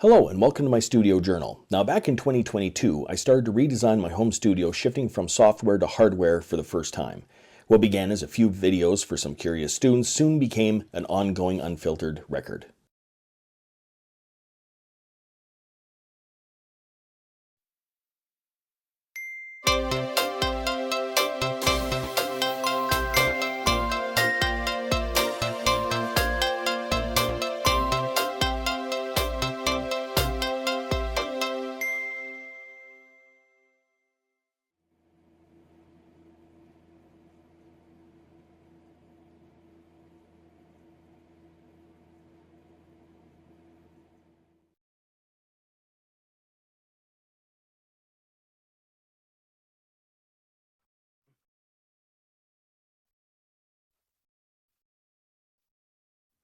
Hello and welcome to my studio journal. Now back in 2022, I started to redesign my home studio, shifting from software to hardware for the first time. What began as a few videos for some curious students soon became an ongoing unfiltered record.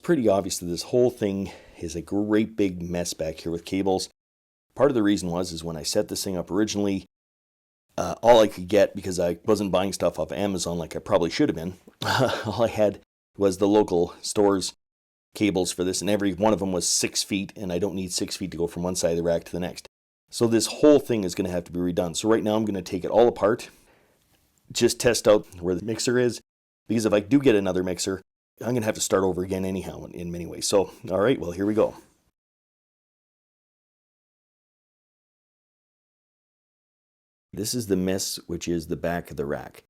Pretty obvious that this whole thing is a great big mess back here with cables. Part of the reason is when I set this thing up originally, all I could get, because I wasn't buying stuff off Amazon like I probably should have been, all I had was the local stores cables for this, and every one of them was 6 feet, and I don't need 6 feet to go from one side of the rack to the next. So this whole thing is going to have to be redone. So right now I'm going to take it all apart, just test out where the mixer is, because if I do get another mixer, I'm going to have to start over again anyhow in many ways. So, all right, well, here we go. This is the mess, which is the back of the rack.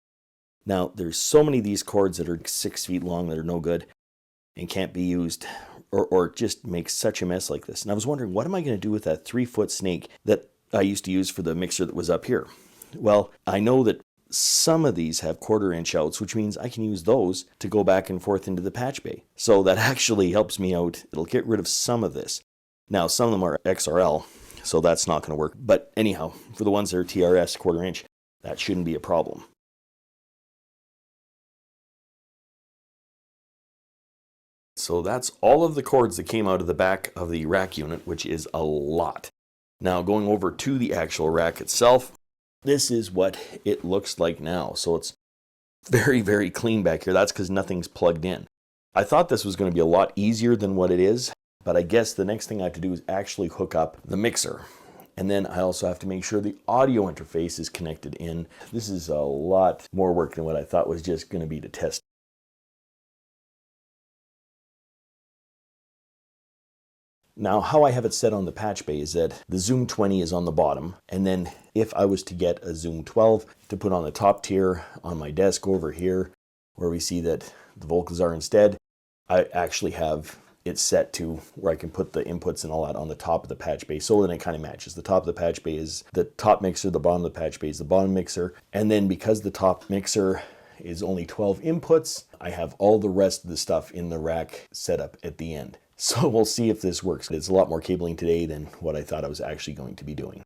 Now, there's so many of these cords that are 6 feet long that are no good and can't be used, or just make such a mess like this. And I was wondering, what am I going to do with that 3-foot snake that I used to use for the mixer that was up here? Well, I know that some of these have 1/4-inch outs, which means I can use those to go back and forth into the patch bay. So that actually helps me out. It'll get rid of some of this. Now, some of them are XRL, so that's not going to work. But anyhow, for the ones that are TRS 1/4-inch, that shouldn't be a problem. So that's all of the cords that came out of the back of the rack unit, which is a lot. Now going over to the actual rack itself, this is what it looks like now. So it's very, very clean back here. That's because nothing's plugged in. I thought this was going to be a lot easier than what it is, but I guess the next thing I have to do is actually hook up the mixer. And then I also have to make sure the audio interface is connected in. This is a lot more work than what I thought was just going to be to test. Now, how I have it set on the patch bay is that the Zoom 20 is on the bottom, and then if I was to get a Zoom 12 to put on the top tier on my desk over here, where we see that the vocals are instead, I actually have it set to where I can put the inputs and all that on the top of the patch bay, so then it kind of matches. The top of the patch bay is the top mixer, the bottom of the patch bay is the bottom mixer, and then because the top mixer is only 12 inputs, I have all the rest of the stuff in the rack set up at the end. So we'll see if this works. It's a lot more cabling today than what I thought I was actually going to be doing.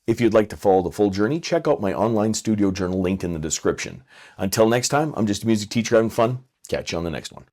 If you'd like to follow the full journey, check out my online studio journal linked in the description. Until next time, I'm just a music teacher having fun. Catch you on the next one.